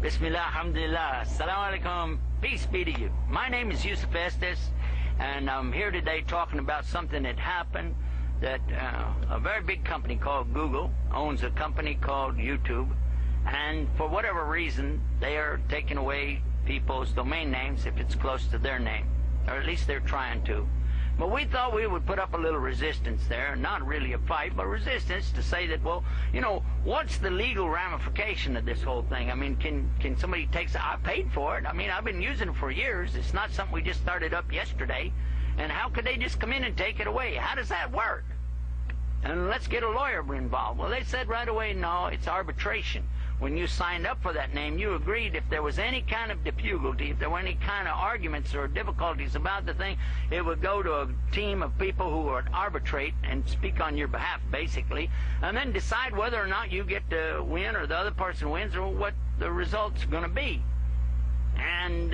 Bismillah, alhamdulillah, assalamu alaikum, peace be to you. My name is Yusuf Estes, and I'm here today talking about something that happened, that a very big company called Google owns a company called YouTube, and for whatever reason, they are taking away people's domain names if it's close to their name, or at least they're trying to. But we thought we would put up a little resistance there, not really a fight, but resistance to say that, well, you know, what's the legal ramification of this whole thing? I mean, can somebody take, I paid for it. I mean, I've been using it for years. It's not something we just started up yesterday. And how could they just come in and take it away? How does that work? And let's get a lawyer involved. Well, they said right away, no, it's arbitration. When you signed up for that name, you agreed if there was any kind of difficulty, if there were any kind of arguments or difficulties about the thing, it would go to a team of people who would arbitrate and speak on your behalf, basically, and then decide whether or not you get to win or the other person wins or what the result's going to be. And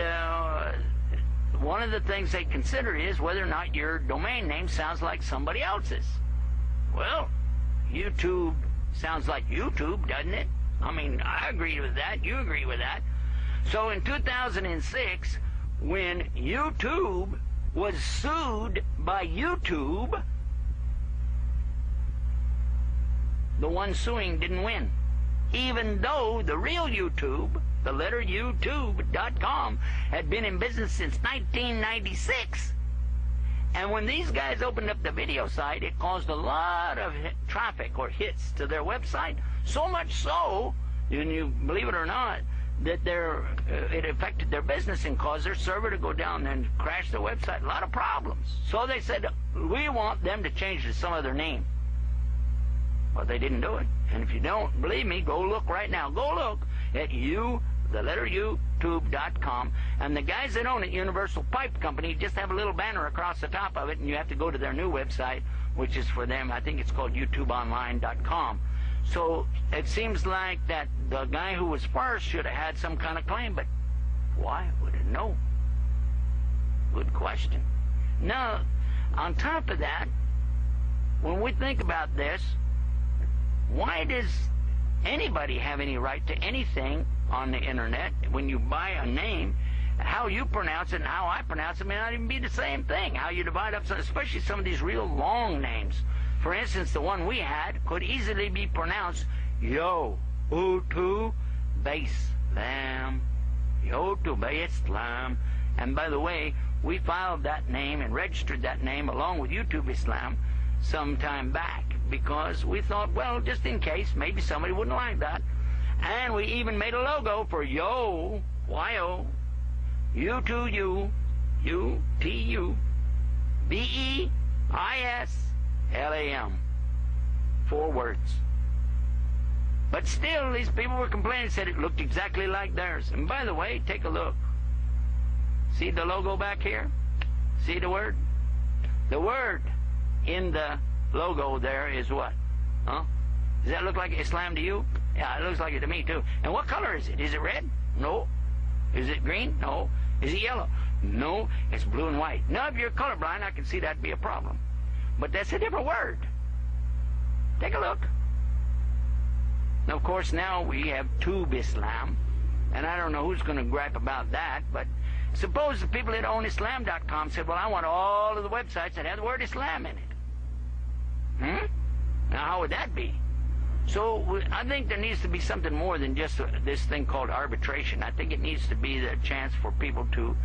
one of the things they consider is whether or not your domain name sounds like somebody else's. Well, YouTube sounds like YouTube, doesn't it? I mean, I agree with that. You agree with that. So in 2006, when YouTube was sued by YouTube, the one suing didn't win. Even though the real YouTube, the letter YouTube.com, had been in business since 1996. And when these guys opened up the video site, it caused a lot of traffic or hits to their website. So much so, and you believe it or not, that it affected their business and caused their server to go down and crash their website. A lot of problems. So they said, we want them to change to some other name. Well, they didn't do it. And if you don't believe me, go look right now. Go look at the letter YouTube.com, and the guys that own it, Universal Pipe Company, just have a little banner across the top of it, and you have to go to their new website, which is for them. I think it's called YouTubeOnline.com. So it seems like that the guy who was first should have had some kind of claim, but why would it know? Good question. Now, on top of that, when we think about this, why does anybody have any right to anything on the internet? When you buy a name, how you pronounce it and how I pronounce it may not even be the same thing. How you divide up, especially some of these real long names. For instance, the one we had could easily be pronounced Yo-Utu Islam. Yo-Utu Islam. And by the way, we filed that name and registered that name along with YouTube Islam some time back, because we thought, well, just in case, maybe somebody wouldn't like that. And we even made a logo for Yo, Y-O, U-2-U, U-T-U, B-E-I-S-L-A-M. 4 words. But still, these people were complaining, said it looked exactly like theirs. And by the way, take a look. See the logo back here? See the word? The word in the logo there is what? Huh? Does that look like Islam to you? Yeah, it looks like it to me too. And what color is it? Is it red? No. Is it green? No. Is it yellow? No. It's blue and white. Now, if you're colorblind, I can see that'd be a problem. But that's a different word. Take a look. Now, of course, now we have Tube Islam. And I don't know who's going to gripe about that, but suppose the people that own Islam.com said, well, I want all of the websites that have the word Islam in it. Now, how would that be? So I think there needs to be something more than just this thing called arbitration. I think it needs to be the chance for people to,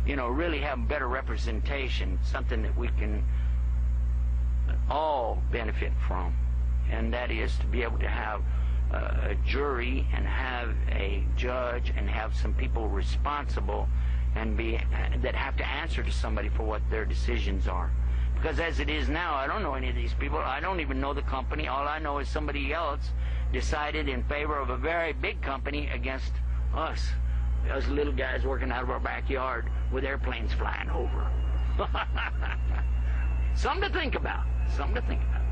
you know, really have better representation, something that we can all benefit from. And that is to be able to have a jury and have a judge and have some people responsible and that have to answer to somebody for what their decisions are. Because as it is now, I don't know any of these people. I don't even know the company. All I know is somebody else decided in favor of a very big company against us little guys working out of our backyard with airplanes flying over. Something to think about. Something to think about.